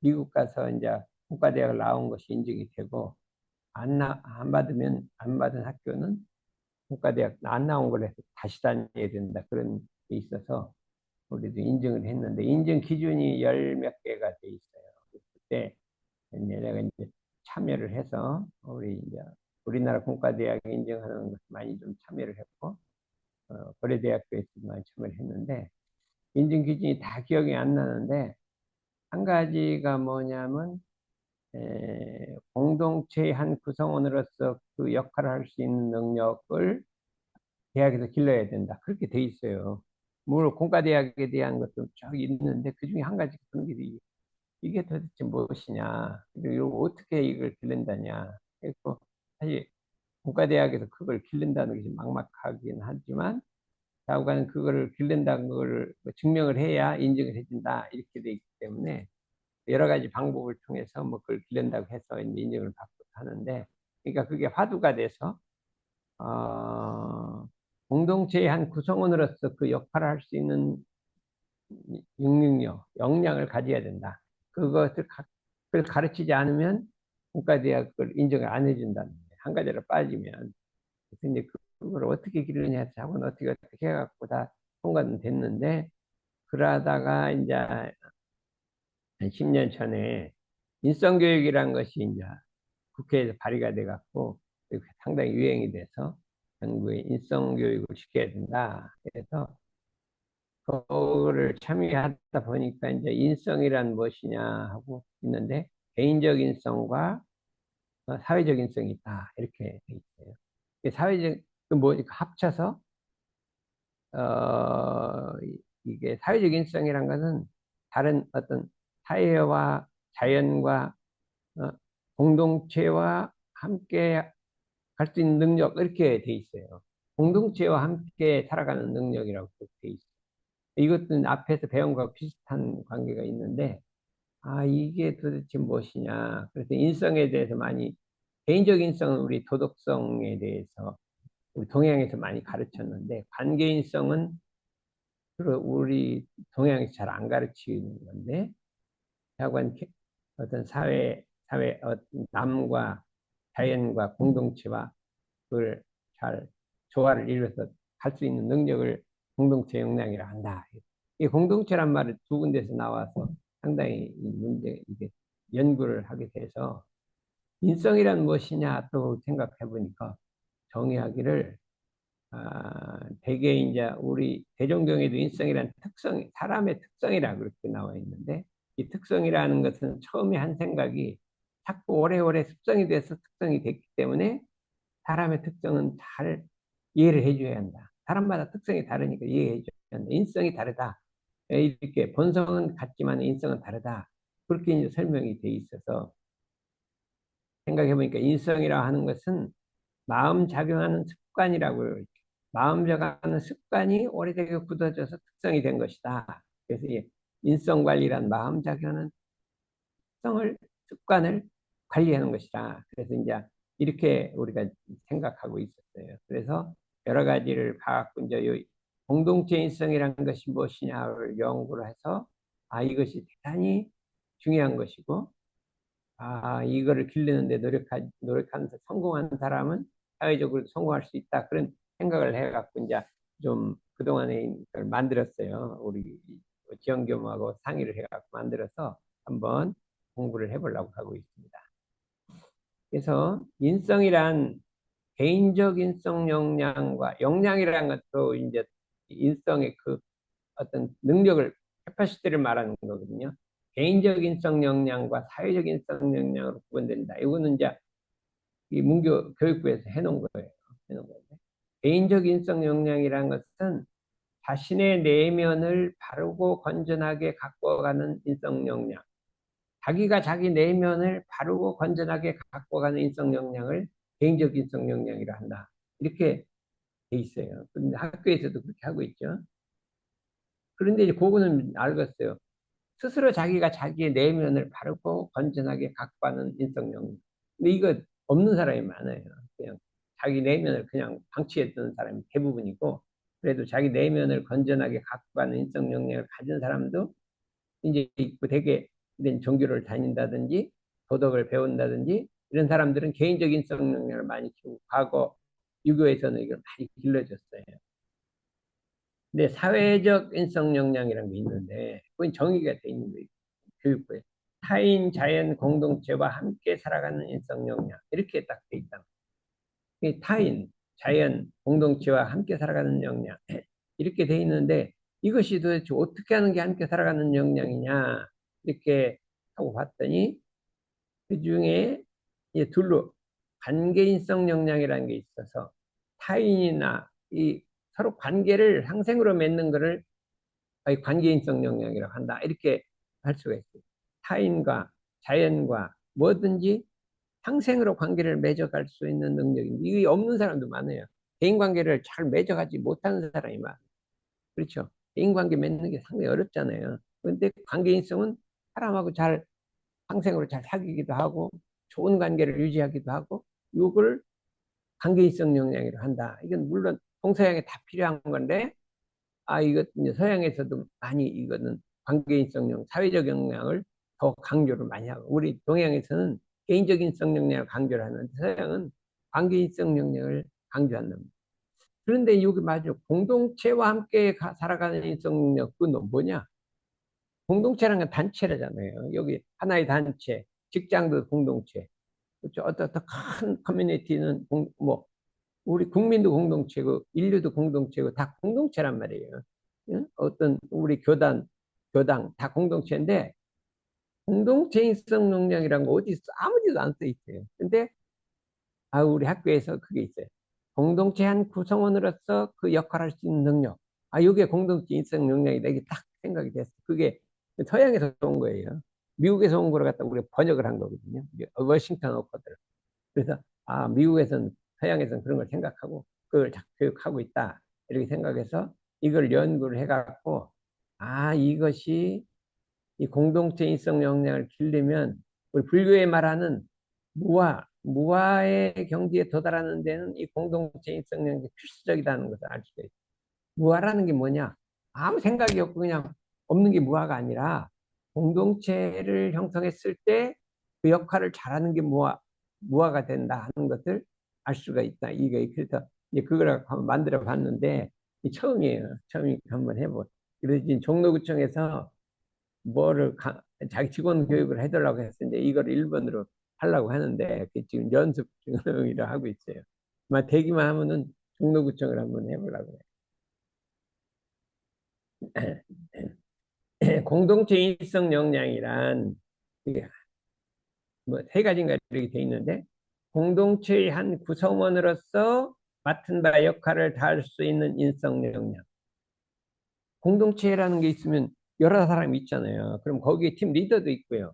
미국 가서 이제 공과대학을 나온 것이 인정이 되고, 안 받은 학교는 공과대학 안 나온 걸 해서 다시 다녀야 된다. 그런 게 있어서 우리도 인증을 했는데, 인증 기준이 열 몇 개가 돼 있어요. 그때 이제 내가 이제 참여를 해서 우리나라 공과대학 인증하는 것 많이 좀 참여를 했고, 고려대학교에서도 많이 참여를 했는데, 인증 기준이 다 기억이 안 나는데, 한 가지가 뭐냐면 공동체의 한 구성원으로서 그 역할을 할 수 있는 능력을 대학에서 길러야 된다. 그렇게 돼 있어요. 물론 공과대학에 대한 것도 쭉 있는데 그 중에 한 가지 그런 게 이게 도대체 무엇이냐, 그리고 어떻게 이걸 길른다냐. 그래서 사실 공과대학에서 그걸 길른다는 것이 막막하긴 하지만 좌우가는 그거를 길른다는 걸 증명을 해야 인정을 해준다 이렇게 돼 있기 때문에 여러 가지 방법을 통해서 뭐 그걸 길른다고 해서 이제 인정을 받고 하는데, 그러니까 그게 화두가 돼서 어, 공동체의 한 구성원으로서 그 역할을 할 수 있는 능력, 역량을 가져야 된다. 그걸 가르치지 않으면 국가대학을 인정을 안 해준다는 거예요. 한 가지로 빠지면. 그래서 이제 그걸 어떻게 기르느냐 해서 자고는 어떻게 해갖고 다 통과는 됐는데, 그러다가 이제 한 10년 전에 인성교육이라는 것이 이제 국회에서 발의가 돼갖고 상당히 유행이 돼서 정부에 인성교육을 시켜야 된다. 그래서 그거를 참여하다 보니까 이제 인성이란 무엇이냐 하고 있는데, 개인적 인성과 사회적 인성이 있다 이렇게 돼 있어요. 사회적 뭐 합쳐서 이게 사회적 인성이란 것은 다른 어떤 사회와 자연과 어, 공동체와 함께 갈 수 있는 능력 이렇게 돼 있어요. 공동체와 함께 살아가는 능력이라고 돼 있어요. 이것은 앞에서 배운 것과 비슷한 관계가 있는데, 이게 도대체 무엇이냐. 그래서 인성에 대해서 많이, 개인적 인성은 우리 도덕성에 대해서 우리 동양에서 많이 가르쳤는데, 관계인성은 주로 우리 동양에서 잘 안 가르치는 건데, 하여간 어떤 남과 자연과 공동체와 그걸 잘 조화를 이루어서 할 수 있는 능력을 공동체 역량이라 한다. 이 공동체란 말을 두 군데서 나와서 상당히 이 문제, 이게 연구를 하게 돼서 인성이란 무엇이냐 또 생각해 보니까 정의하기를, 대개 이제 우리 대종경에도 인성이란 사람의 특성이라 그렇게 나와 있는데, 이 특성이라는 것은 처음에 한 생각이 자꾸 오래오래 습성이 돼서 특성이 됐기 때문에 사람의 특성은 잘 이해를 해줘야 한다. 사람마다 특성이 다르니까 이해해 줘야 한다. 인성이 다르다. 이렇게 본성은 같지만 인성은 다르다. 그렇게 이제 설명이 돼 있어서 생각해 보니까 인성이라 하는 것은 마음 작용하는 습관이라고 해요. 마음 작용하는 습관이 오래되게 굳어져서 특성이 된 것이다. 그래서 이 인성 관리란 마음 작용하는 습관을 관리하는 것이다. 그래서 이제 이렇게 우리가 생각하고 있었어요. 그래서 여러 가지를 갖고 이제 공동체인성이라는 것이 무엇이냐를 연구를 해서 이것이 대단히 중요한 것이고, 이거를 기르는데 노력하면서 성공한 사람은 사회적으로 성공할 수 있다. 그런 생각을 해갖고 이제 좀 그동안에 이걸 만들었어요. 우리 지원교무하고 상의를 해갖고 만들어서 한번 공부를 해보려고 하고 있습니다. 그래서 인성이란 개인적 인성 역량이라는 것도 이제 인성의 그 어떤 능력을, 캐파시티를 말하는 거거든요. 개인적 인성 역량과 사회적 인성 역량으로 구분된다. 이거는 이제 이 문교 교육부에서 해놓은 거예요. 해놓은 건데. 개인적 인성 역량이라는 것은 자신의 내면을 바르고 건전하게 가꿔가는 인성 역량. 자기가 자기 내면을 바르고 건전하게 가꿔가는 인성 역량을 개인적 인성 역량이라 한다. 이렇게 돼 있어요. 근데 학교에서도 그렇게 하고 있죠. 그런데 이제 그거는 알겠어요. 스스로 자기가 자기의 내면을 바르고 건전하게 갖고가는 인성 역량. 근데 이거 없는 사람이 많아요. 그냥 자기 내면을 그냥 방치했던 사람이 대부분이고, 그래도 자기 내면을 건전하게 갖고가는 인성 역량을 가진 사람도 이제 있고, 되게 이런 종교를 다닌다든지 도덕을 배운다든지 이런 사람들은 개인적 인성 능력을 많이 키우고 과거 유교에서는 이걸 많이 길러줬어요. 근데 사회적 인성 역량이라는 게 있는데 그건 정의가 돼 있는 거예요. 교육부에. 타인, 자연, 공동체와 함께 살아가는 인성 역량 이렇게 딱 돼 있다. 이 타인, 자연, 공동체와 함께 살아가는 역량 이렇게 돼 있는데 이것이 도대체 어떻게 하는 게 함께 살아가는 역량이냐 이렇게 하고 봤더니 그중에 이 둘로 관계인성 역량이라는 게 있어서 타인이나 이 서로 관계를 상생으로 맺는 것을 관계인성 역량이라고 한다. 이렇게 할 수가 있어요. 타인과 자연과 뭐든지 상생으로 관계를 맺어갈 수 있는 능력인데 이게 없는 사람도 많아요. 대인 관계를 잘 맺어가지 못하는 사람이 많아요. 그렇죠. 대인 관계 맺는 게 상당히 어렵잖아요. 그런데 관계인성은 사람하고 잘 상생으로 잘 사귀기도 하고 좋은 관계를 유지하기도 하고 이걸 관계인성 역량이라고 한다. 이건 물론 동서양에 다 필요한 건데 이거 이제 서양에서도 많이 이거는 관계인성 역량, 사회적 역량을 더 강조를 많이 하고 우리 동양에서는 개인적인 성 역량을 강조를 하는데 서양은 관계인성 역량을 강조한다. 그런데 여기 맞아. 공동체와 함께 살아가는 인성 능력, 그건 뭐냐? 공동체라는 건 단체라잖아요. 여기 하나의 단체, 직장도 공동체. 그렇죠? 어떤 큰 커뮤니티는 뭐 우리 국민도 공동체고 인류도 공동체고 다 공동체란 말이에요. 응? 어떤 우리 교당 다 공동체인데 공동체인성 능력이란 거 어디 있어? 아무데도 안 써 있어요. 근데 우리 학교에서 그게 있어요. 공동체 한 구성원으로서 그 역할을 할 수 있는 능력. 이게 공동체인성 능력이다. 이게 딱 생각이 됐어. 그게 서양에서 온 거예요. 미국에서 온 거를 갖다 우리가 번역을 한 거거든요. 워싱턴 오커들. 그래서 미국에서는 서양에서는 그런 걸 생각하고 그걸 교육하고 있다 이렇게 생각해서 이걸 연구를 해갖고 이것이 이 공동체 인성 역량을 기르려면 우리 불교에 말하는 무아의 경지에 도달하는 데는 이 공동체 인성 역량이 필수적이라는 것을 알 수가 있어요. 무아라는 게 뭐냐? 아무 생각이 없고 그냥 없는 게 무아가 아니라 공동체를 형성했을 때 그 역할을 잘하는 게 무아가 된다 하는 것을 알 수가 있다. 이게 그래서 이제 그걸 한번 만들어 봤는데 처음이에요. 처음이니까 한번 해보. 그래서 지금 종로구청에서 뭐를 자기 직원 교육을 해달라고 했는데 이걸 일본으로 하려고 하는데 지금 연습 중이라 하고 있어요. 아마 되기만 하면은 종로구청을 한번 해보려고 해요. 공동체 인성 역량이란 이게 뭐세 가지인가 이렇게 돼 있는데 공동체의 한 구성원으로서 맡은 바 역할을 다할 수 있는 인성 역량. 공동체라는 게 있으면 여러 사람이 있잖아요. 그럼 거기에 팀 리더도 있고요.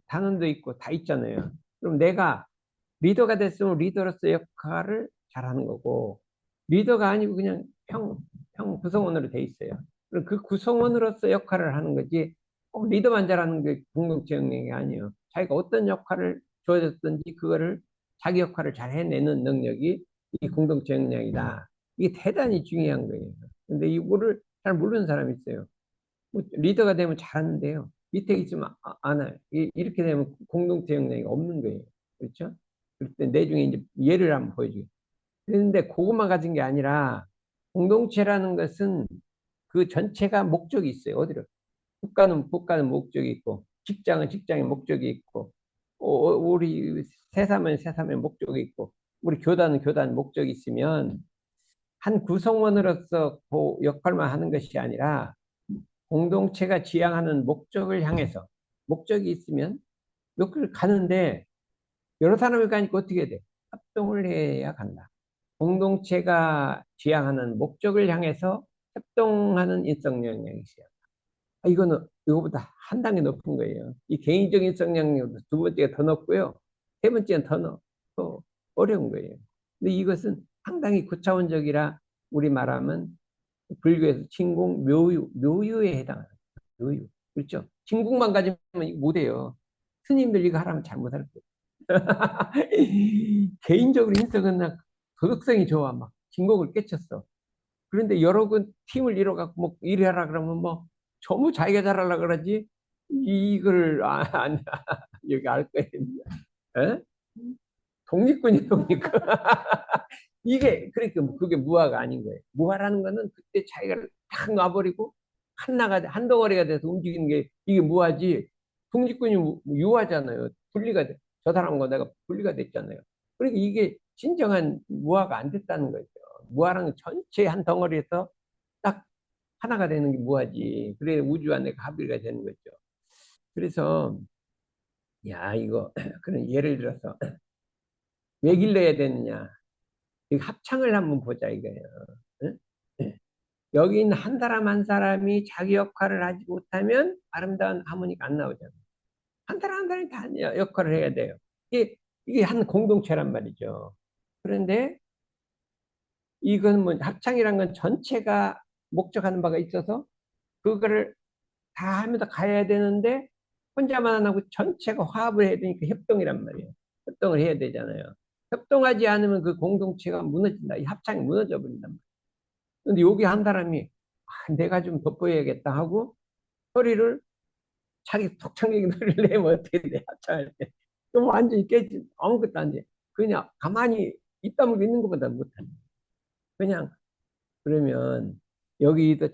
단원도 있고 다 있잖아요. 그럼 내가 리더가 됐으면 리더로서 역할을 잘하는 거고 리더가 아니고 그냥 평 구성원으로 돼 있어요. 그럼 그 구성원으로서 역할을 하는 거지 꼭 리더만 잘하는 게 공동체 역량이 아니에요. 자기가 어떤 역할을 주어졌든지 그거를 자기 역할을 잘 해내는 능력이 이 공동체 역량이다. 이게 대단히 중요한 거예요. 근데 이거를 잘 모르는 사람이 있어요. 뭐 리더가 되면 잘하는데요. 밑에 있으면 안 해요. 이렇게 되면 공동체 역량이 없는 거예요. 그렇죠? 그럴 때 내중에 이제 예를 한번 보여주게. 그런데 그것만 가진 게 아니라 공동체라는 것은 그 전체가 목적이 있어요. 어디로? 국가는 목적이 있고, 직장은 직장의 목적이 있고, 우리 세사면 세사면 목적이 있고, 우리 교단은 교단 목적이 있으면 한 구성원으로서 그 역할만 하는 것이 아니라 공동체가 지향하는 목적을 향해서 목적이 있으면 여기를 가는데 여러 사람이 가니까 어떻게 돼? 협동을 해야 간다. 공동체가 지향하는 목적을 향해서 협동하는 인성 역량이 있어요. 이거는 이거보다 한 단계 높은 거예요. 이 개인적인 인성 역량도 두 번째가 더 높고요. 세 번째는 더 어려운 거예요. 근데 이것은 상당히 고차원적이라 우리 말하면 불교에서 진공 묘유에 해당하는 거예요. 묘유. 그렇죠? 진공만 가지면 못해요. 스님들 이거 하라면 잘 못할 거예요. 개인적으로 인성은 도덕성이 좋아. 막 진공을 깨쳤어. 그런데 여러 군 팀을 이뤄갖고 뭐 일해라 그러면 뭐 전부 자기가 잘하려 그러지 이걸 여기 알 거예요. 에? 독립군이 독립군. 이게 그러니까 그게 무화가 아닌 거예요. 무화라는 거는 그때 자기가 탁 놔버리고 하나가 한 덩어리가 돼서 움직이는 게 이게 무화지. 독립군이 유화잖아요. 분리가 돼. 저 사람과 내가 분리가 됐잖아요. 그러니까 이게 진정한 무화가 안 됐다는 거죠. 무화랑 전체 한 덩어리에서 딱 하나가 되는 게 무화지. 그래 우주 안에 합의가 되는 거죠. 그래서 야 이거 그런 예를 들어서 왜 길러야 되느냐? 이 합창을 한번 보자 이거예요. 응? 예. 여기 있는 한 사람 한 사람이 자기 역할을 하지 못하면 아름다운 하모니가 안 나오잖아요. 한 사람 한 사람이 다 역할을 해야 돼요. 이게 한 공동체란 말이죠. 그런데 이건 뭐 합창이란 건 전체가 목적하는 바가 있어서 그거를 다 하면서 가야 되는데 혼자만 안 하고 전체가 화합을 해야 되니까 협동이란 말이에요. 협동을 해야 되잖아요. 협동하지 않으면 그 공동체가 무너진다. 이 합창이 무너져 버린단 말이에요. 근데 여기 한 사람이 내가 좀 돋보여야겠다 하고 소리를 자기 독창적인 소리를 내면 어떻게 돼? 합창할 때. 그럼 완전히 깨지. 아무것도 안 돼. 그냥 가만히 있다물고 있는 것보다 못하네. 그냥 그러면 여기도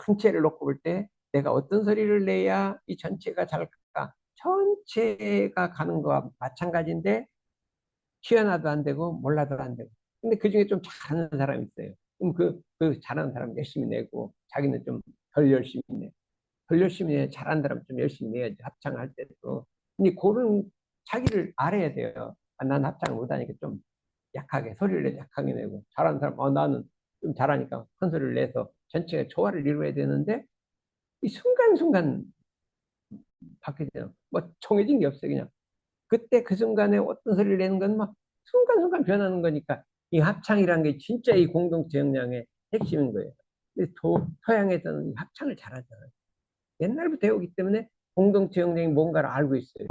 전체를 놓고 볼 때 내가 어떤 소리를 내야 이 전체가 잘 갈까? 전체가 가는 거와 마찬가지인데 희한화도 안 되고 몰라도 안 되고. 근데 그 중에 좀 잘하는 사람이 있어요. 그럼 그 잘하는 사람 열심히 내고 자기는 좀 덜 열심히 내. 덜 열심히 내. 잘하는 사람 좀 열심히 내야지 합창할 때도. 근데 그런 자기를 알아야 돼요. 아, 난 합창을 못하니까 좀 약하게 소리를 내 약하게 내고 잘하는 사람 나는 좀 잘하니까 큰 소리를 내서 전체가 조화를 이루어야 되는데 이 순간순간 바뀌죠. 뭐 정해진 게 없어요. 그냥 그때 그 순간에 어떤 소리를 내는 건 막 순간순간 변하는 거니까 이 합창이라는 게 진짜 이 공동체 역량의 핵심인 거예요. 근데 서양에서는 이 합창을 잘하잖아요. 옛날부터 해오기 때문에 공동체 역량이 뭔가를 알고 있어요.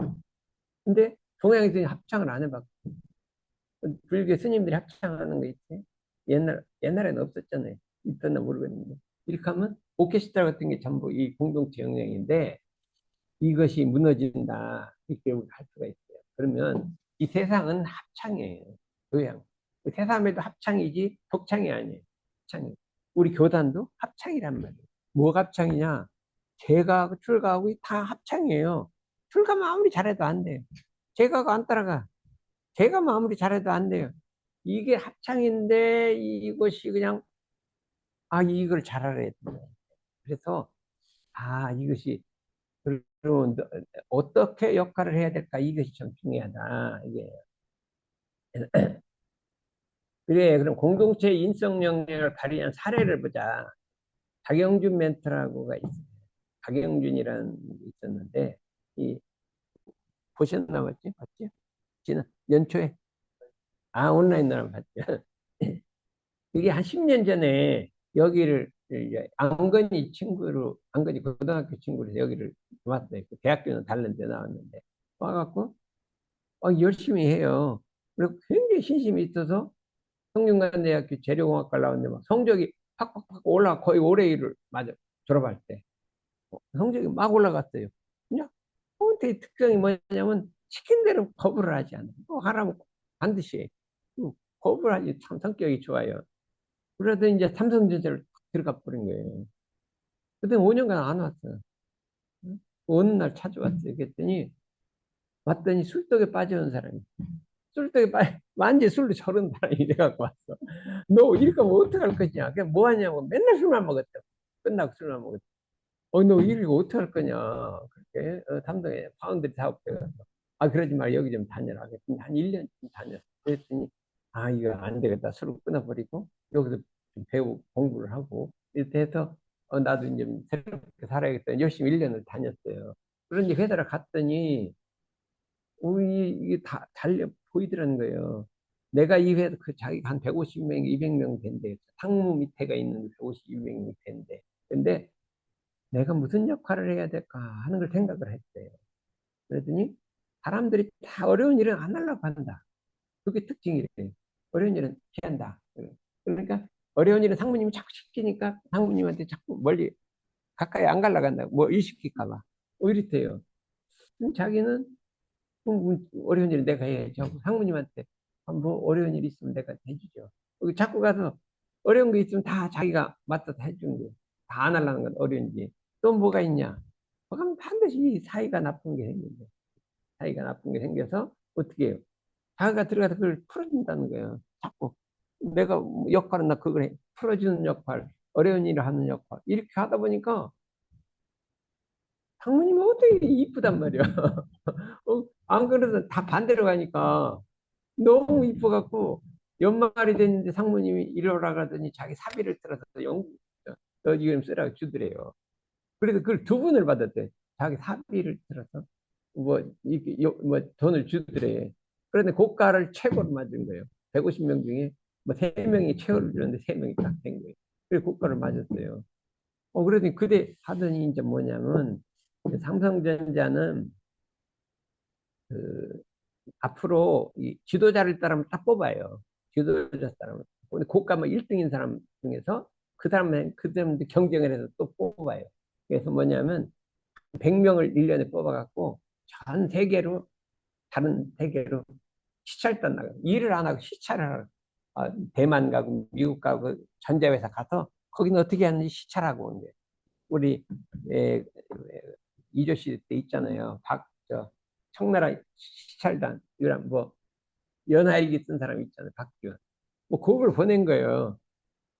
근데 동양에서는 합창을 안 해봤고 불교 스님들이 합창하는 거 있지. 옛날에는 없었잖아요. 있었나 모르겠는데. 이렇게 하면 오케스트라 같은 게 전부 이 공동체 역량인데 이것이 무너진다. 이렇게 할 수가 있어요. 그러면 이 세상은 합창이에요. 교양. 그 세상에도 합창이지 독창이 아니에요. 합창이. 우리 교단도 합창이란 말이에요. 뭐가 합창이냐? 제가하고 출가하고 다 합창이에요. 출가만 아무리 잘해도 안 돼요. 제가가 안 따라가. 제가 아무리 잘해도 안 돼요. 이게 합창인데 이것이 그냥 이걸 잘하래. 그래서 이것이 그러면 어떻게 역할을 해야 될까? 이것이 좀 중요하다. 이게 그래. 그럼 공동체 인성 역량을 발휘한 사례를 보자. 박영준 멘토라고가 있어요. 박영준이라는 게 있었는데 이 보셨나 봤지? 봤지? 지난 연초에 온라인으로 봤죠. 이게 한 10년 전에 여기를 이제 안건희 고등학교 친구로 여기를 왔어요. 그 대학교는 다른 데 나왔는데 와갖고 열심히 해요. 그리고 굉장히 신심이 있어서 성균관대학교 재료공학과를 나왔는데 막 성적이 팍팍팍 올라 거의 올해 일을 맞아 졸업할 때 성적이 막 올라갔어요. 그냥 포인트의 특징이 뭐냐면 시킨 대로 거부를 하지 않아요. 하라면 반드시 해. 거부를 하지 참 성격이 좋아요. 그래도 이제 삼성전자를 들어가 버린 거예요. 그때 5년간 안 왔어요. 어느 날 찾아왔어요. 그랬더니 왔더니 술독에 빠져온 사람이 술독에 완전 술로 저런 사람이 돼갖고 왔어. 너 이렇게 하면 어떡할 것이냐. 그냥 뭐 하냐고 맨날 술만 먹었다. 끝나고 술만 먹었다. 너 이거 어떡할 거냐. 그렇게 담당해 파운드리 사업해가서 그러지 말 여기 좀 다녀라. 그랬더니 한 1년 좀 다녔어. 그랬더니 이거 안 되겠다. 술을 끊어버리고 여기서 좀 배우고 공부를 하고 이렇게 해서 나도 이제 새롭게 살아야겠다. 열심히 1년을 다녔어요. 그런데 회사를 갔더니 이게 다 달려 보이더라는 거예요. 내가 이 회사 자기가 한 150명, 200명 된대. 상무 밑에가 있는 150, 200명 밑에인데. 근데 내가 무슨 역할을 해야 될까 하는 걸 생각을 했어요. 그랬더니 사람들이 다 어려운 일은 안 하려고 한다. 그게 특징이래요. 어려운 일은 피한다. 그러니까 어려운 일은 상무님이 자꾸 시키니까 상무님한테 자꾸 멀리 가까이 안 가려고 한다. 뭐 일 시킬까 봐. 이렇대요. 자기는 어려운 일 내가 해야죠. 상무님한테 뭐 어려운 일 있으면 내가 해주죠. 자꾸 가서 어려운 거 있으면 다 자기가 맡아서 해주는 거예요. 다 안 하려는 건 어려운지. 또 뭐가 있냐? 그럼 반드시 사이가 나쁜 게 생긴대. 사이가 나쁜 게 생겨서 어떻게 해요? 자기가 들어가서 그걸 풀어준다는 거예요. 자꾸 내가 역할은 나 그걸 해. 풀어주는 역할, 어려운 일을 하는 역할. 이렇게 하다 보니까 상무님은 어떻게 이쁘단 말이야. 안 그래도 다 반대로 가니까 너무 이뻐갖고 연말이 됐는데 상무님이 이러라 가더니 자기 사비를 들어서 너 지금 쓰라고 주더래요. 그래서 그걸 두 분을 받았대. 자기 사비를 들어서 뭐 이렇게 뭐 돈을 주더래. 그런데 고가를 최고로 맞은 거예요. 150명 중에 뭐 세 명이 최고를 줬는데 세 명이 딱 된 거예요. 그래서 고가를 맞았어요. 그러더니 그때 하더니 이제 뭐냐면 삼성전자는 그 앞으로 이 지도자를 따르면 딱 뽑아요. 지도자 따르면. 근데 고가 뭐 1등인 사람 중에서 그 사람들 경쟁을 해서 또 뽑아요. 그래서 뭐냐면 100명을 1년에 뽑아갖고 전 세계로, 다른 세계로 시찰단 나가요. 일을 안 하고 시찰을 하러. 대만 가고 미국 가고 전자회사 가서 거기는 어떻게 하는지 시찰하고 온 거예요. 우리 에, 이조씨 때 있잖아요. 청나라 시찰단 이런 뭐 연하일기 쓴 사람 있잖아요. 박지원. 뭐 그걸 보낸 거예요.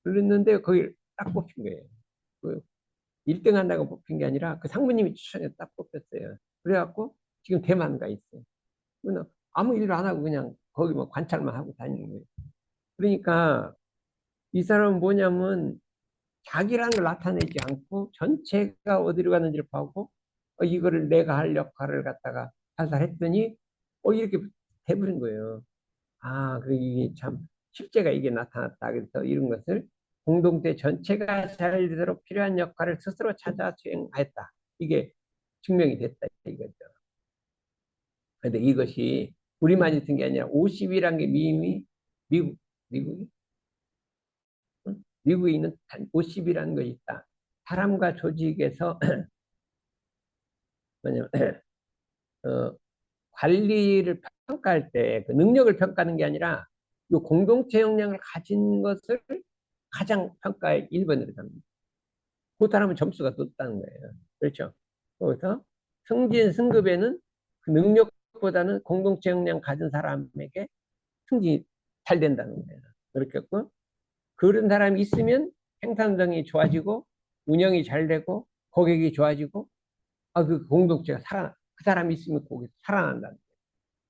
그랬는데 거기 딱 뽑힌 거예요. 그 1등 한다고 뽑힌 게 아니라 그 상무님이 추천해서 딱 뽑혔어요. 그래갖고 지금 대만 가 있어요. 그냥 아무 일도 안 하고 그냥 거기 뭐 관찰만 하고 다니는 거예요. 그러니까 이 사람은 뭐냐면 자기라는 걸 나타내지 않고 전체가 어디로 가는지를 보고 이거를 내가 할 역할을 갖다가 살살했더니 이렇게 돼버린 거예요. 그래 이게 참 실제가 이게 나타났다. 그래서 이런 것을 공동체 전체가 잘 되도록 필요한 역할을 스스로 찾아 수행하였다. 이게 증명이 됐다 이거죠. 그런데 이것이 우리만 있는 게 아니라 50이란 게 미국 미국이 미국에 있는 50이라는 것이 있다. 사람과 조직에서 뭐냐면 어, 관리를 평가할 때 그 능력을 평가하는 게 아니라 이 공동체 역량을 가진 것을 가장 평가의 1번으로 잡니다. 그 사람은 점수가 높다는 거예요. 그렇죠? 그래서 승진 승급에는 그 능력보다는 공동체 역량 가진 사람에게 승진이 잘 된다는 거예요. 그렇게 했고 그런 사람이 있으면 생산성이 좋아지고 운영이 잘 되고 고객이 좋아지고 그 공동체가 그 사람이 있으면 고객이 살아난다.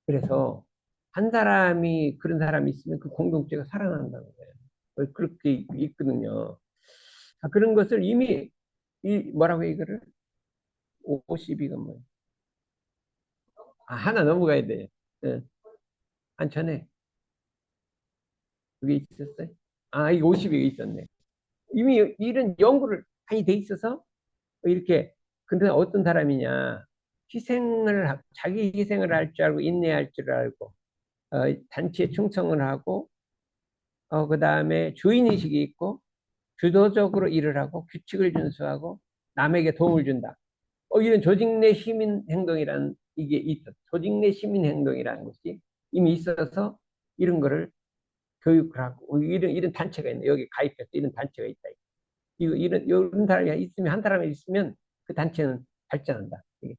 그래서 한 사람이 그런 사람이 있으면 그 공동체가 살아난다는 거예요. 그렇게 있거든요. 그런 것을 이미 뭐라고 이거를 50이가 뭐 하나 넘어가야 돼. 예. 전에 그게 있었어요. 이 50이 있었네. 이미 이런 연구를 많이 돼 있어서 이렇게 근데 어떤 사람이냐 자기 희생을 할 줄 알고 인내할 줄 알고 단체에 충성을 하고 그 다음에 주인의식이 있고 주도적으로 일을 하고 규칙을 준수하고 남에게 도움을 준다. 이런 조직 내 시민 행동이라는 이게 있어. 조직 내 시민 행동이라는 것이 이미 있어서 이런 거를 교육을 하고 이런 단체가 있네. 여기 가입해서 이런 단체가 있다. 이런 사람이 있으면 한 사람이 있으면 그 단체는 발전한다. 이게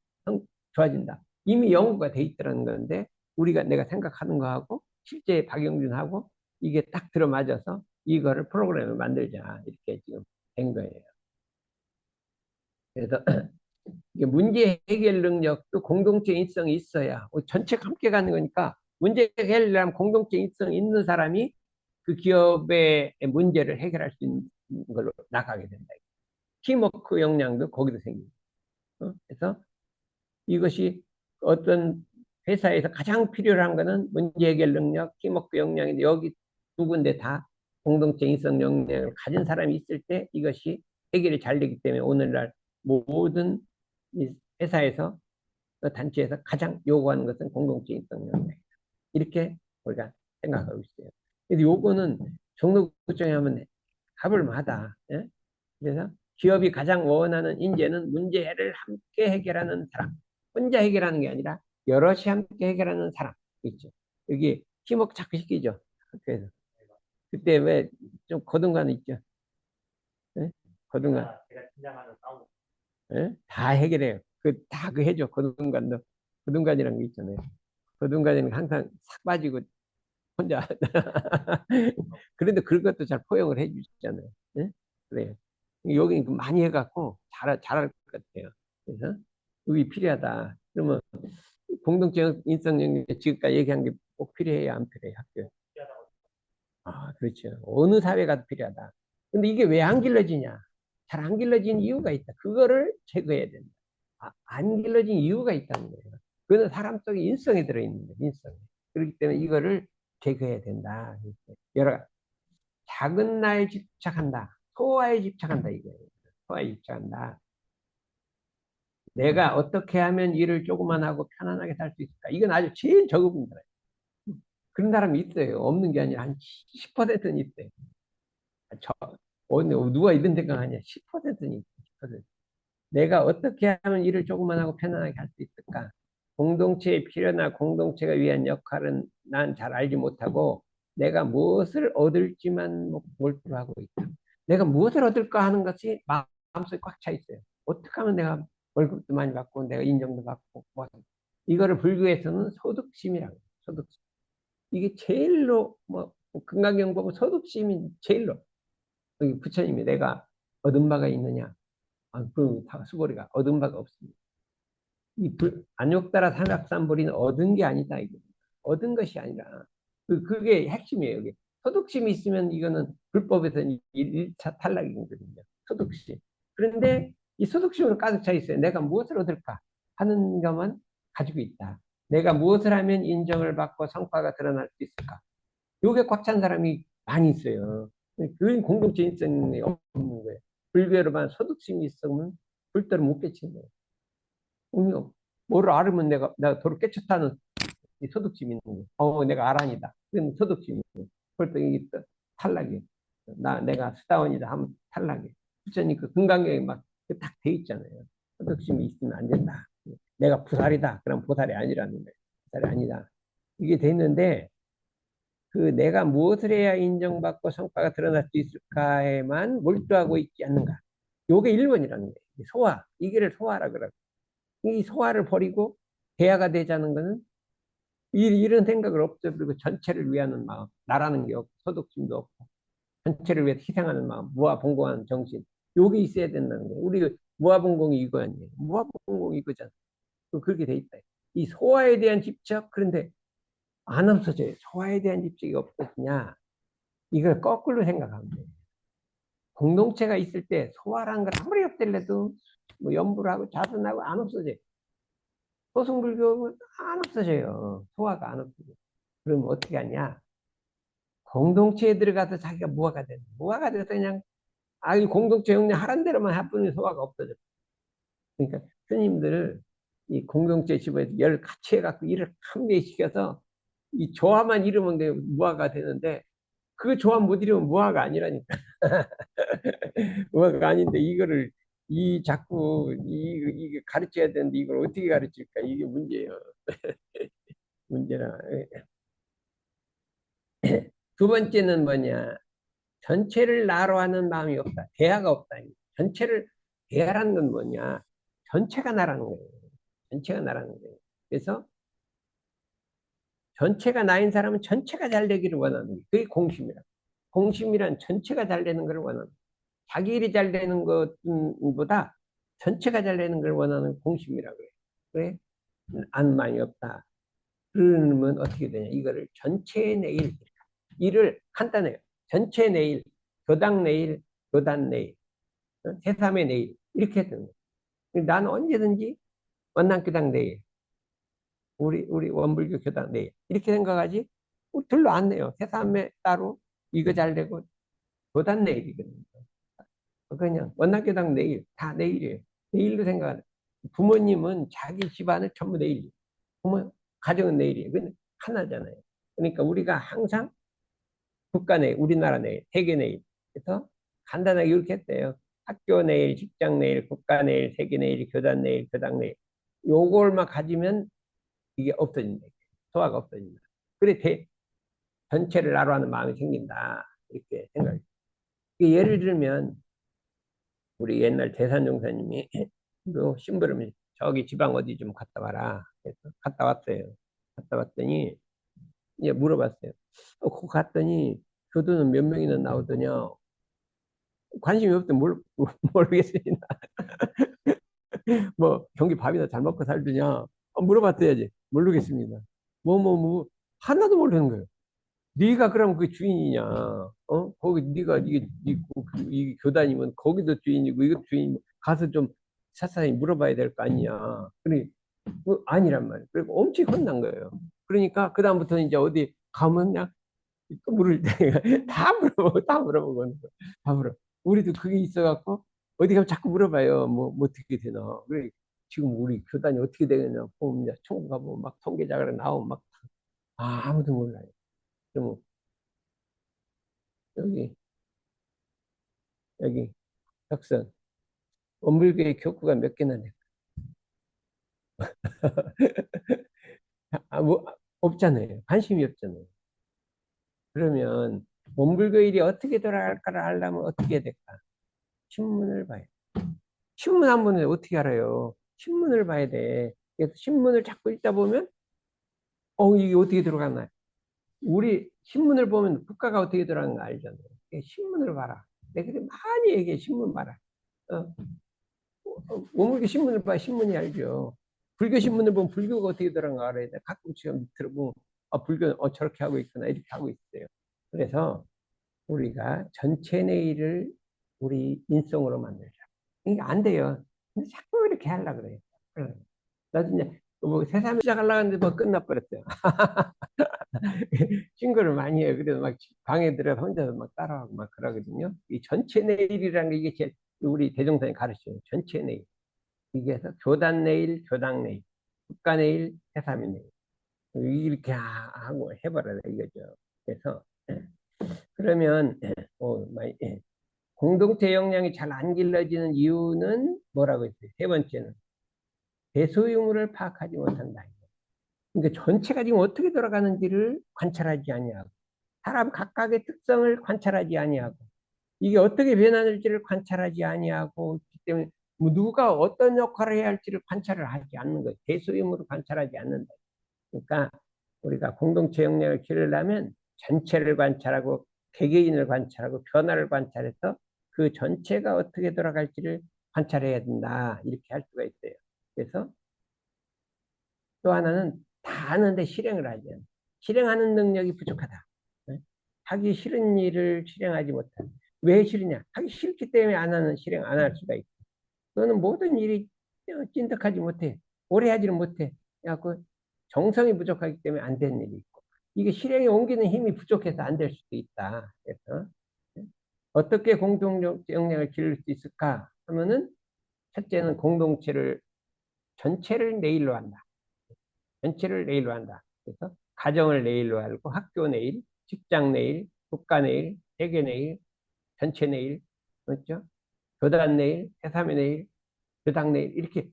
좋아진다. 이미 연구가 돼 있더라는 건데 내가 생각하는 거하고 실제 박영준하고 이게 딱 들어맞아서 이거를 프로그램을 만들자 이렇게 지금 된 거예요. 그래서 이게 문제 해결 능력도 공동체 인성이 있어야 전체가 함께 가는 거니까 문제 해결하면 공동체 인성이 있는 사람이 그 기업의 문제를 해결할 수 있는 걸로 나가게 된다. 팀워크 역량도 거기도 생깁니다. 그래서 이것이 어떤 회사에서 가장 필요한 거는 문제 해결 능력, 팀워크 역량인데 여기 두 군데 다 공동체 인성 역량을 가진 사람이 있을 때 이것이 해결이 잘 되기 때문에 오늘날 모든 회사에서 단체에서 가장 요구하는 것은 공동체 인성 역량이다. 이렇게 우리가 생각하고 있어요. 근데 요거는 종로구청에 하면 가볼만하다. 예? 그래서 기업이 가장 원하는 인재는 문제를 함께 해결하는 사람. 혼자 해결하는 게 아니라 여럿이 함께 해결하는 사람. 있죠. 여기 팀워크 자꾸 시키죠. 학교에서. 그때 왜 좀 거둔간 있죠. 예? 거둔간. 예? 다 해결해요. 다 그 해줘. 거둔간도. 거둔간이라는 게 있잖아요. 거둔간에는 항상 싹 빠지고 혼자. 그런데 그것도 잘 포용을 해주잖아요. 예? 그래요. 여기 많이 해갖고 잘할 것 같아요. 그래서 여기 필요하다. 그러면 공동체 인성 영역 지금까지 얘기한 게 꼭 필요해요, 안 필요해요, 학교에? 아, 그렇죠. 어느 사회가 필요하다. 근데 이게 왜 안 길러지냐? 잘 안 길러진 이유가 있다. 그거를 제거해야 된다. 안 길러진 이유가 있다는 거예요. 그거는 사람 속에 인성에 들어있는 거예요, 인성에. 그렇기 때문에 이거를 제거해야 된다. 여러 작은 나에 집착한다. 소화에 집착한다, 이거예요. 소화에 집착한다. 내가 어떻게 하면 일을 조금만 하고 편안하게 살 수 있을까? 이건 아주 제일 적은 문제예요. 그런 사람이 있어요. 없는 게 아니라 한 10%는 있어요. 저, 누가 이런 생각하냐? 10%는 있어요. 10%. 내가 어떻게 하면 일을 조금만 하고 편안하게 할 수 있을까? 공동체의 필요나 공동체가 위한 역할은 난 잘 알지 못하고 내가 무엇을 얻을지만 몰두를 하고 있다. 내가 무엇을 얻을까 하는 것이 마음속에 꽉 차 있어요. 어떻게 하면 내가 월급도 많이 받고 내가 인정도 받고 뭐 이거를 불교에서는 소득심이라고 해요. 소득심. 이게 제일로 금강경법은 소득심이 제일로 여기 부처님이 내가 얻은 바가 있느냐? 그 수고리가 얻은 바가 없습니다. 안욕따라 삼각삼불이는 얻은 게 아니다. 이거. 얻은 것이 아니라. 그게 핵심이에요. 여기. 소득심이 있으면 이거는 불법에서 1차 탈락이거든요. 소득심. 그런데 이 소득심으로 가득 차 있어요. 내가 무엇을 얻을까 하는 것만 가지고 있다. 내가 무엇을 하면 인정을 받고 성과가 드러날 수 있을까? 요게 꽉 찬 사람이 많이 있어요. 그건 공동체 인성이 없는 거예요. 불교로만 소득심이 있으면 절대로 못 깨치는 거예요. 뭐를 알으면 내가 도로 깨쳤다는 이 소득심이 있는 거예요. 내가 아란이다. 그건 소득심이 있는 거예요. 그럴 때 이게 탈락이에요. 내가 수다원이다 하면 탈락이에요. 부처님 그 금강경에 막딱 돼 있잖아요. 소득심이 있으면 안 된다. 내가 부살이다. 그럼 보살이 아니라는 거예요. 보살이 아니다. 이게 돼 있는데 내가 무엇을 해야 인정받고 성과가 드러날 수 있을까에만 몰두하고 있지 않는가. 요게 1번이라는 거예요. 소화. 이게를 소화라 그러고. 이 소화를 버리고 대화가 되자는 것은 이런 생각을 없애버리고 전체를 위하는 마음, 나라는 게 없고 소득심도 없고 전체를 위해 희생하는 마음, 무아봉공하는 정신, 요게 있어야 된다는 거예요. 우리 무아봉공이 이거 아니에요. 무아봉공이 이거잖아. 그렇게 돼 있다. 이 소화에 대한 집착, 그런데 안 없어져요. 소화에 대한 집착이 없어지냐? 이걸 거꾸로 생각하면 돼요. 공동체가 있을 때 소화라는 걸 아무리 없앨래도 연부를 하고 자선하고 안 없어져요. 소승불교는 안 없어져요. 소화가 안 없어져요. 그럼 어떻게 하냐? 공동체에 들어가서 자기가 무화가 되는 무화가 돼서 그냥 이 공동체 형님 하란 대로만 해보니 소화가 없어져. 그러니까 스님들 이 공동체 집에서 열 같이 해갖고 일을 함대시켜서 이 조화만 이루면 무화가 되는데 그 조화 못 이루면 무화가 아니라니까. 무화가 아닌데 이거를 자꾸 이게 가르쳐야 되는데 이걸 어떻게 가르칠까 이게 문제예요. 문제라. 두 번째는 뭐냐? 전체를 나로 하는 마음이 없다. 대화가 없다. 전체를 대화라는 건 뭐냐? 전체가 나라는 거예요. 전체가 나라는 거예요. 그래서 전체가 나인 사람은 전체가 잘 되기를 원하는 거예요. 그게 공심이라. 공심이란 전체가 잘 되는 걸 원하는 거예요. 자기 일이 잘 되는 것보다 전체가 잘 되는 걸 원하는 공심이라고 해요. 그래? 안만이 없다. 그러면 어떻게 되냐? 이거를 전체의 내일, 일을 간단해요. 전체 내일, 교당 내일, 교단 내일, 제3의 내일 이렇게 되는 거예요. 나는 언제든지 원남교당 내일, 우리 원불교 교당 내일 이렇게 생각하지 별로 안 내요. 제3의 따로 이거 잘 되고 교단 내일이거든요. 그냥 원남교당 내일 다 내일이에요. 내일로 생각하는 부모님은 자기 집안을 전부 내일, 부모 가정은 내일이에요. 근데 하나잖아요. 그러니까 우리가 항상 국가 내일, 우리나라 내일, 세계 내일. 그래서 간단하게 이렇게 했대요. 학교 내일, 직장 내일, 국가 내일, 세계 내일, 교단 내일, 교당 내일. 요걸만 가지면 이게 없어진다. 소화가 없어진다. 그래, 전체를 나로 하는 마음이 생긴다. 이렇게 생각이. 예를 들면, 우리 옛날 대산종사님이 그 심부름을 저기 지방 어디 좀 갔다 와라. 그래서 갔다 왔어요. 갔다 왔더니, 이제 물어봤어요. 거기 갔더니, 교도는 몇 명이나 나오더냐? 관심이 없대 모르겠습니다. 뭐 경기 밥이나 잘 먹고 살더냐? 물어봤어야지. 모르겠습니다. 뭐 하나도 모르는 거예요. 네가 그럼 그 주인이냐? 거기 네가 이 교단이면 거기도 주인이고 이것도 주인 가서 좀 사사히 물어봐야 될 거 아니냐? 그래 아니란 말이에요. 그리고 엄청 혼난 거예요. 그러니까 그 다음부터는 이제 어디 가면 그냥 또 물을 때 다 물어보고 다 물어. 우리도 그게 있어갖고 어디 가면 자꾸 물어봐요. 뭐 어떻게 되나. 그래 지금 우리 교단이 어떻게 되겠냐. 보면 이제 총무 가보면 막 통계자료가 나오면 막 아무도 몰라요. 그러면 여기 여기 혁선 원불교의 교구가 몇 개나 돼? 뭐 없잖아요. 관심이 없잖아요. 그러면 원불교 일이 어떻게 돌아갈까를 알려면 어떻게 해야 될까? 신문을 봐요. 신문 한 번을 어떻게 알아요? 신문을 봐야 돼. 그래서 신문을 자꾸 읽다 보면, 이게 어떻게 들어갔나? 우리 신문을 보면 국가가 어떻게 들어가는 거 알잖아요. 신문을 봐라. 내가 많이 얘기해, 신문 봐라. 어, 원불교 신문을 봐, 신문이 알죠. 불교 신문을 보면 불교가 어떻게 들어간 거 알아야 돼. 가끔 지금 들어보면, 불교는 저렇게 하고 있구나, 이렇게 하고 있어요. 그래서 우리가 전체 내일을 우리 인성으로 만들자. 이게 안 돼요. 근데 자꾸 이렇게 하려고 그래요. 나도 이제 뭐 새삼 시작하려고 하는데 뭐 끝나버렸어요. 친구를 많이 해요. 그래서 막 방에 들어서 혼자서 막 따라하고 막 그러거든요. 이 전체 내일이라는 게 이게 우리 대종사님 가르쳐요. 전체 내일. 이게 해서 교단 내일, 교당 내일, 국가 내일, 해삼이 내일. 이렇게 하고 해버려요. 이거죠. 그래서 그러면 공동체 역량이 잘 안 길러지는 이유는 뭐라고 했어요? 세 번째는 대소유물을 파악하지 못한다. 그러니까 전체가 지금 어떻게 돌아가는지를 관찰하지 아니하고 사람 각각의 특성을 관찰하지 아니하고 이게 어떻게 변하는지를 관찰하지 아니하고 그렇기 때문에 뭐 누가 어떤 역할을 해야 할지를 관찰을 하지 않는 거예요. 대소유물을 관찰하지 않는다. 그러니까 우리가 공동체 역량을 기르려면 전체를 관찰하고 개개인을 관찰하고 변화를 관찰해서 그 전체가 어떻게 돌아갈지를 관찰해야 된다. 이렇게 할 수가 있어요. 그래서 또 하나는 다 아는데 실행을 하지 않아. 실행하는 능력이 부족하다. 네? 하기 싫은 일을 실행하지 못한다. 왜 싫으냐? 하기 싫기 때문에 안 하는, 실행 안 할 수가 있다. 너는 모든 일이 찐득하지 못해. 오래 하지는 못해. 그래갖고 정성이 부족하기 때문에 안 되는 일이 있고. 이게 실행에 옮기는 힘이 부족해서 안 될 수도 있다. 그래서 어떻게 공동 역량을 기를 수 있을까 하면은 첫째는 공동체를 전체를 내일로 한다. 전체를 내일로 한다. 그래서 가정을 내일로 하고 학교 내일, 직장 내일, 국가 내일, 세계 내일, 전체 내일, 그렇죠? 교단 내일, 해삼의 내일, 교당 내일 이렇게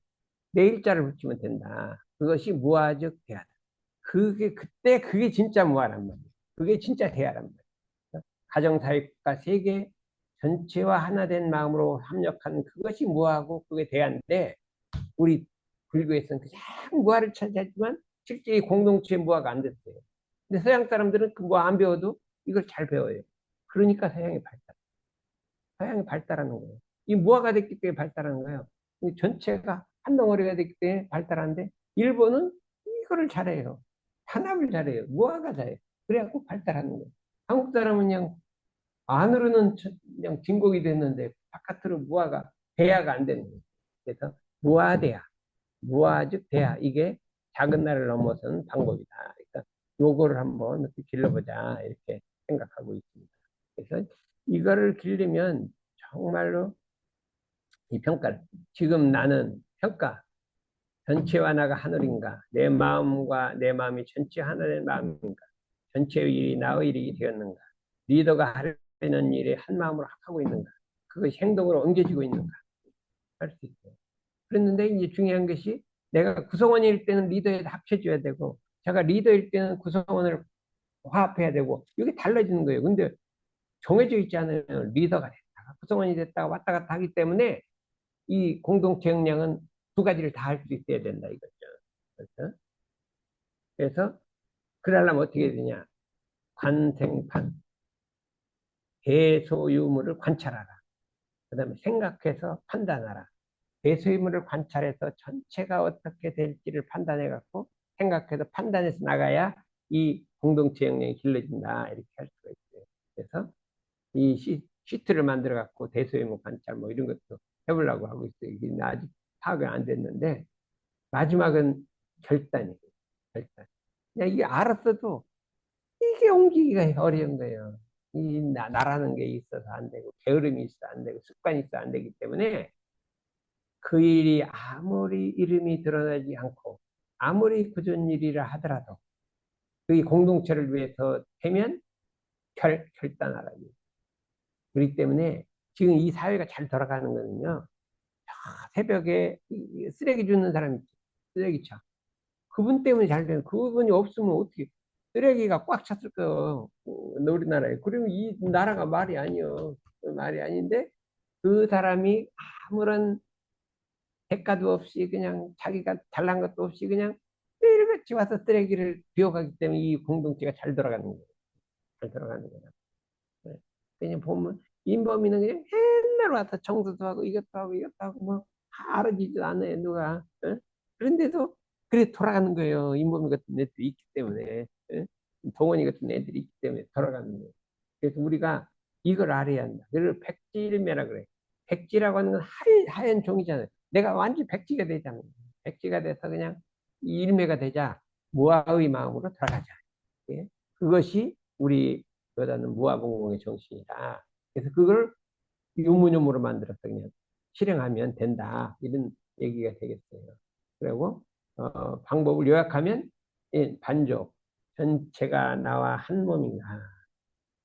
내일자를 붙이면 된다. 그것이 무아적 대화다. 그게 진짜 무아란 말이에요. 그게 진짜 대화란 말이에요. 가정사회국가 세계 전체와 하나 된 마음으로 합력하는 그것이 무아하고 그게 대화인데 우리 불교에서는 그냥 무아를 찾았지만 실제 이 공동체 무아가 안 됐어요. 근데 서양 사람들은 그 무아 안 배워도 이걸 잘 배워요. 그러니까 서양이 발달하는 거예요. 이 무아가 됐기 때문에 발달하는 거예요. 이 전체가 한 덩어리가 됐기 때문에 발달하는데 일본은 이거를 잘해요. 탄압을 잘해요. 무아가 잘해요. 그래갖고 발달하는 거예요. 한국 사람은 그냥 안으로는 그냥 진국이 됐는데 바깥으로 무아가 대화가 안 되는 거예요. 그래서 무아대화, 무아즉 대화 이게 작은 나를 넘어서는 방법이다. 그러니까 요거를 한번 어떻게 길러보자 이렇게 생각하고 있습니다. 그래서 이거를 길리면 정말로 이 평가를 지금 나는 평가 전체와 나가 하늘인가 내 마음과 내 마음이 전체 하늘의 마음인가 전체의 일이 나의 일이 되었는가 리더가 하려는 일에 한 마음으로 하고 있는가 그것이 행동으로 옮겨지고 있는가 할 수 있어요. 그랬는데 이제 중요한 것이 내가 구성원일 때는 리더에 합쳐줘야 되고 제가 리더일 때는 구성원을 화합해야 되고 이게 달라지는 거예요. 근데 정해져 있지 않으면 리더가 됐다가 구성원이 됐다가 왔다 갔다 하기 때문에 이 공동체 역량은 두 가지를 다 할 수 있어야 된다 이거죠. 그래서, 그래서 그러려면 어떻게 되냐? 관생판, 대소유물을 관찰하라. 그다음에 생각해서 판단하라. 대소유물을 관찰해서 전체가 어떻게 될지를 판단해 갖고 생각해서 판단해서 나가야 이 공동체 역량이 길러진다 이렇게 할 수가 있어요. 그래서 이 시트를 만들어 갖고 대소유물 관찰 뭐 이런 것도 해보려고 하고 있어요. 이게 아직 파악은 안 됐는데 마지막은 결단이에요. 결단. 그냥 이게 알았어도 이게 옮기기가 어려운 거예요. 이 나라는 게 있어서 안 되고 게으름이 있어 안 되고 습관이 있어 안 되기 때문에 그 일이 아무리 이름이 드러나지 않고 아무리 굳은 일이라 하더라도 그 공동체를 위해서 되면 결단하라고. 그렇기 때문에 지금 이 사회가 잘 돌아가는 거는요. 새벽에 쓰레기 줍는 사람 있죠. 쓰레기차. 그분 때문에 잘 되는, 그분이 없으면 어떻게, 쓰레기가 꽉 찼을 거예요. 우리나라에. 그러면 이 나라가 말이 아니요. 말이 아닌데, 그 사람이 아무런 대가도 없이 그냥 자기가 잘난 것도 없이 그냥 매일같이 와서 쓰레기를 비워가기 때문에 이 공동체가 잘 돌아가는 거예요. 잘 돌아가는 거예요. 네. 그냥 보면 인범이는 그냥 맨날 와서 청소도 하고 이것도 하고 이것도 하고 뭐 알아지지도 않아요 누가. 어? 그런데도 그래 돌아가는 거예요. 인범이 같은 애들이 있기 때문에. 어? 동원이 같은 애들이 있기 때문에 돌아가는 거예요. 그래서 우리가 이걸 알아야 한다. 그래서 백지일매라 그래. 백지라고 하는 건 하얀 종이잖아요. 내가 완전 백지가 되잖아요. 백지가 돼서 그냥 일매가 되자 무아의 마음으로 돌아가자. 예? 그것이 우리 교단은 무아봉공의 정신이다. 그래서 그걸 유무념으로 만들어서 그냥 실행하면 된다. 이런 얘기가 되겠어요. 그리고 방법을 요약하면 반족. 전체가 나와 한 몸인가.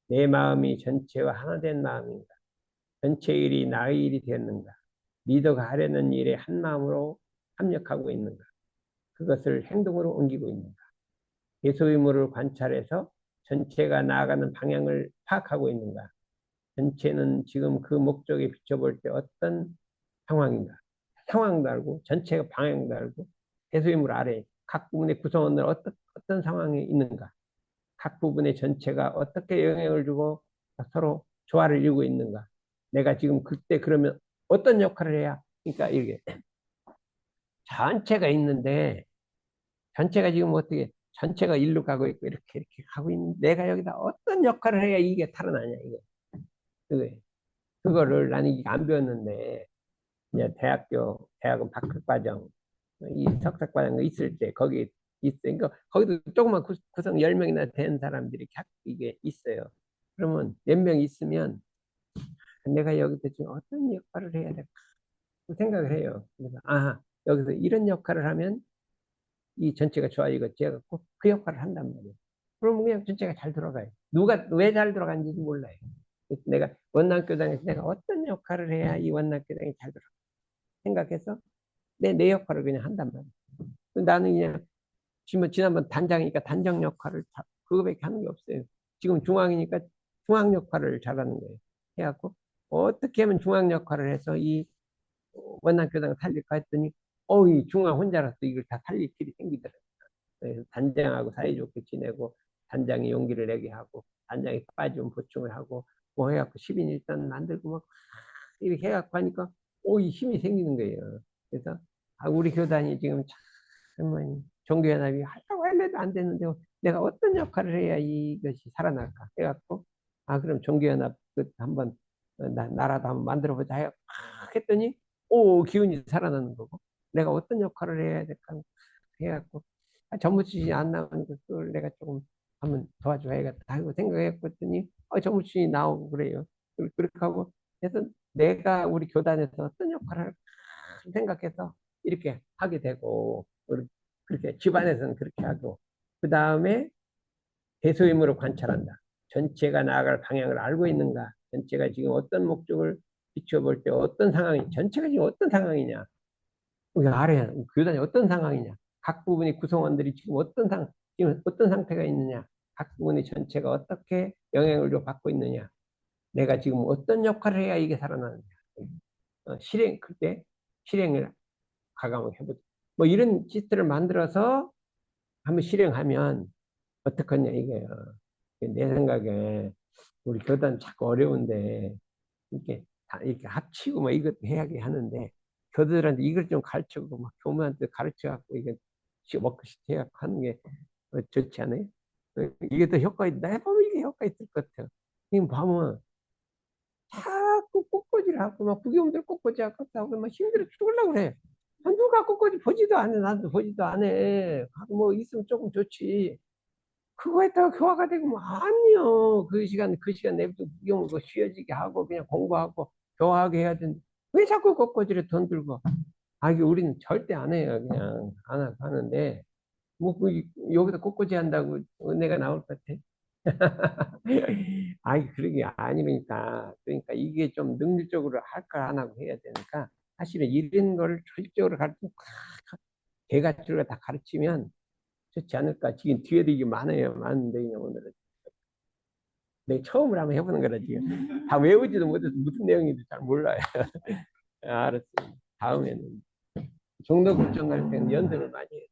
내 마음이 전체와 하나 된 마음인가. 전체 일이 나의 일이 되었는가. 리더가 하려는 일에 한 마음으로 합력하고 있는가. 그것을 행동으로 옮기고 있는가. 대소유물을 관찰해서 전체가 나아가는 방향을 파악하고 있는가? 전체는 지금 그 목적에 비춰볼 때 어떤 상황인가? 상황도 알고, 전체가 방향도 알고, 대소유물 아래 각 부분의 구성원들 어떤 상황에 있는가? 각 부분의 전체가 어떻게 영향을 주고 서로 조화를 이루고 있는가? 내가 지금 그때 그러면 어떤 역할을 해야? 그러니까 이게 전체가 있는데 전체가 지금 어떻게 전체가 일로 가고 있고 이렇게 가고 있는 내가 여기다 어떤 역할을 해야 이게 탈환하냐 이게 그게 그거를 나는 이게 안 배웠는데 이제 대학은 박학과정 이 석사과정 있을 때 거기 있어요. 그러니까 거기도 조그만 구성 10명이나 된 사람들이 이게 있어요. 그러면 몇 명 있으면 내가 여기서 지금 어떤 역할을 해야 될까 생각을 해요. 그래서 여기서 이런 역할을 하면 이 전체가 좋아지겠지 해갖고 그 역할을 한단 말이에요. 그러면 그냥 전체가 잘 돌아가요. 누가 왜 잘 돌아가는지도 몰라요. 그래서 내가 원남교당에서 내가 어떤 역할을 해야 이 원남교당이 잘 돌아가 생각해서 내 역할을 그냥 한단 말이에요. 나는 그냥 지난번 단장이니까 단장 역할을 그거밖에 하는 게 없어요. 지금 중앙이니까 중앙 역할을 잘하는 거예요. 해갖고 어떻게 하면 중앙 역할을 해서 이 원남교당을 살릴까 했더니 이 중앙 혼자라서 이걸 다 살릴 길이 생기더라고요. 그래서 단장하고 사이좋게 지내고 단장이 용기를 내게 하고 단장이 빠지면 보충을 하고 뭐 해갖고 10인 일단 만들고 막 이렇게 해갖고 하니까 이 힘이 생기는 거예요. 그래서 우리 교단이 지금 참 종교연합이 하려고 하려도 안 되는데 내가 어떤 역할을 해야 이것이 살아날까 해갖고 그럼 종교연합 한번 나라도 한번 만들어보자 했더니 기운이 살아나는 거고 내가 어떤 역할을 해야 될까 해갖고 전무출신이 안 나오니까 그걸 내가 조금 한번 도와줘야겠다 하고 생각했더니 전무출신이 나오고 그래요. 그렇게 하고 해서 내가 우리 교단에서 어떤 역할을 할까 생각해서 이렇게 하게 되고 그렇게 집안에서는 그렇게 하고 그 다음에 대소임으로 관찰한다. 전체가 나아갈 방향을 알고 있는가? 전체가 지금 어떤 목적을 비추어 볼 때 어떤 상황이, 전체가 지금 어떤 상황이냐. 우리가 알아야, 교단이 어떤 상황이냐. 각 부분의 구성원들이 지금 지금 어떤 상태가 있느냐. 각 부분의 전체가 어떻게 영향을 좀 받고 있느냐. 내가 지금 어떤 역할을 해야 이게 살아나느냐. 그때 실행을 가감하게 해보자. 뭐 이런 시스템을 만들어서 한번 실행하면 어떡하냐 이게요. 내 생각에 우리 교단 자꾸 어려운데 이렇게 다 이렇게 합치고 뭐 이것 해야게 하는데 교도들한테 이걸 좀 가르치고 막 교무한테 가르쳐 갖고 이게 워크시트 해갖고 하는 게 좋지 않아요? 이게 더 효과 있다. 해보면 이게 효과 있을 것 같아요. 지금 보면 자꾸 꽃꽂이를 하고 막 구경들 꽃꽂이 하고 막 힘들어 죽으려고 그래. 누가 꽃꽂이 보지도 않아. 나도 보지도 않아. 뭐 있으면 조금 좋지. 그거 했다가 교화가 되고 뭐 아니요. 그 시간 내부터 구경을 뭐 쉬어지게 하고 그냥 공부하고 교화하게 해야 되는데 왜 자꾸 꽃꽂이를 돈 들고. 아, 이게 우리는 절대 안 해요. 그냥 안 하고 하는데 뭐 여기서 꽃꽂이 한다고 은혜가 나올 것 같아. 아이, 그러게 아니니까. 그러니까 이게 좀 능률적으로 할 걸 안 하고 해야 되니까 사실은 이런 걸 조직적으로 가르치면 개가지로 다 가르치면 좋지 않을까. 지금 뒤에도 이게 많은데 그냥 오늘은 내가 처음으로 한번 해보는 거라 지금 다 외우지도 못해서 무슨 내용인지 잘 몰라요. 알았어. 다음에는 종로 걱정 갈 때는 연습을 많이 해.